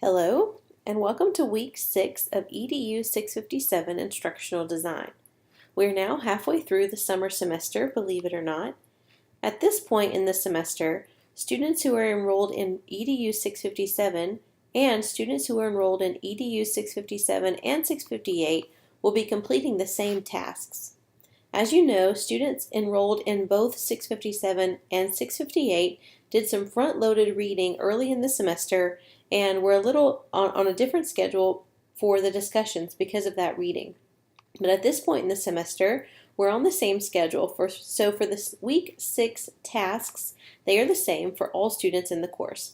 Hello, and welcome to Week 6 of EDU 657 Instructional Design. We're now halfway through the summer semester, believe it or not. At this point in the semester, students who are enrolled in EDU 657 and students who are enrolled in EDU 657 and 658 will be completing the same tasks. As you know, students enrolled in both 657 and 658 did some front-loaded reading early in the semester and we're a little on a different schedule for the discussions because of that reading. But at this point in the semester, we're on the same schedule. So for this week 6 tasks, they are the same for all students in the course.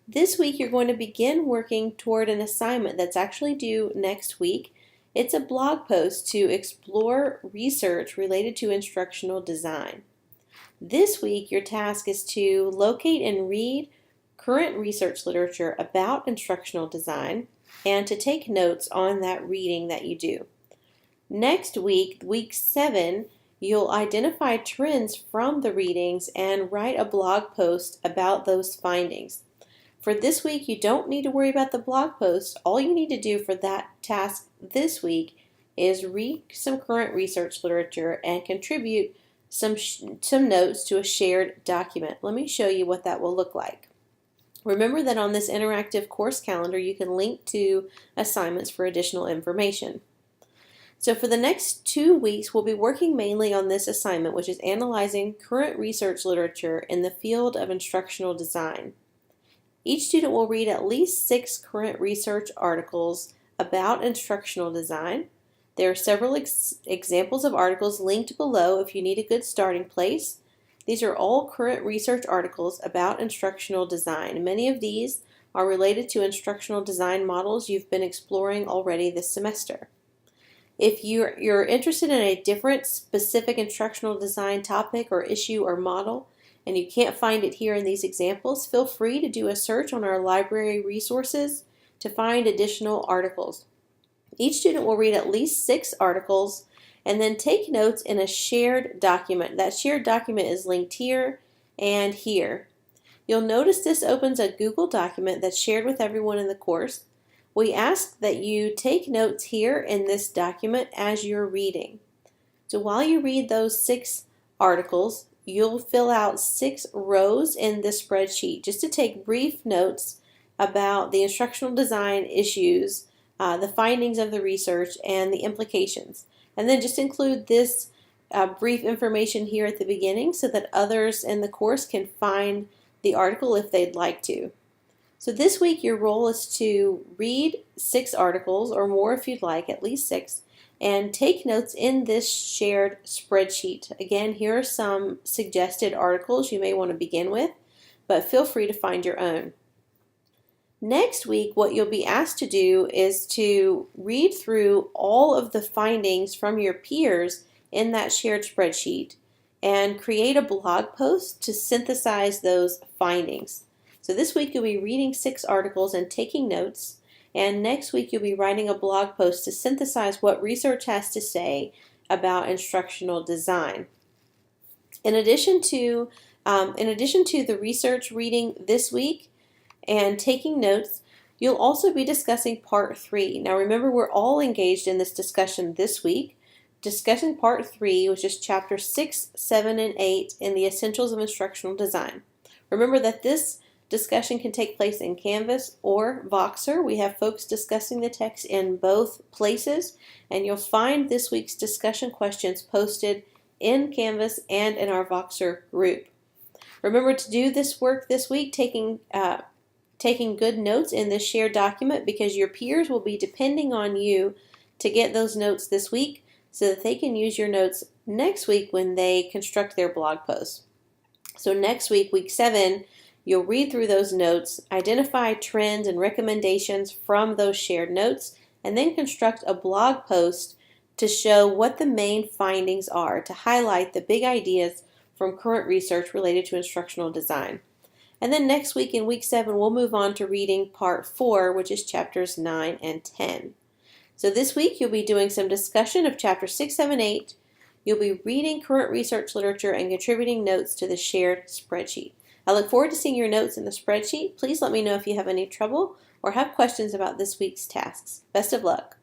This week you're going to begin working toward an assignment that's actually due next week. It's a blog post to explore research related to instructional design. This week your task is to locate and read current research literature about instructional design and to take notes on that reading that you do. Next week, week 7, you'll identify trends from the readings and write a blog post about those findings. For this week, you don't need to worry about the blog post. All you need to do for that task this week is read some current research literature and contribute some notes to a shared document. Let me show you what that will look like. Remember that on this interactive course calendar you can link to assignments for additional information. So for the next 2 weeks we'll be working mainly on this assignment, which is analyzing current research literature in the field of instructional design. Each student will read at least 6 current research articles about instructional design. There are several examples of articles linked below if you need a good starting place. These are all current research articles about instructional design. Many of these are related to instructional design models you've been exploring already this semester. If you're interested in a different specific instructional design topic or issue or model, and you can't find it here in these examples, feel free to do a search on our library resources to find additional articles. Each student will read at least 6 articles and then take notes in a shared document. That shared document is linked here and here. You'll notice this opens a Google document that's shared with everyone in the course. We ask that you take notes here in this document as you're reading. So while you read those 6 articles, you'll fill out 6 rows in this spreadsheet just to take brief notes about the instructional design issues, the findings of the research, and the implications. And then just include this brief information here at the beginning so that others in the course can find the article if they'd like to. So this week your role is to read 6 articles or more if you'd like, at least 6, and take notes in this shared spreadsheet. Again, here are some suggested articles you may want to begin with, but feel free to find your own. Next week, what you'll be asked to do is to read through all of the findings from your peers in that shared spreadsheet and create a blog post to synthesize those findings. So this week you'll be reading 6 articles and taking notes, and next week you'll be writing a blog post to synthesize what research has to say about instructional design. In addition to the research reading this week, and taking notes, you'll also be discussing part 3. Now remember, we're all engaged in this discussion this week. Discussing part 3, which is chapter 6, 7, and 8 in the Essentials of Instructional Design. Remember that this discussion can take place in Canvas or Voxer. We have folks discussing the text in both places, and you'll find this week's discussion questions posted in Canvas and in our Voxer group. Remember to do this work this week, taking good notes in this shared document, because your peers will be depending on you to get those notes this week so that they can use your notes next week when they construct their blog posts. So next week, week 7, you'll read through those notes, identify trends and recommendations from those shared notes, and then construct a blog post to show what the main findings are, to highlight the big ideas from current research related to instructional design. And then next week in week 7, we'll move on to reading part 4, which is chapters 9 and 10. So this week you'll be doing some discussion of chapters 6, 7, 8. You'll be reading current research literature and contributing notes to the shared spreadsheet. I look forward to seeing your notes in the spreadsheet. Please let me know if you have any trouble or have questions about this week's tasks. Best of luck.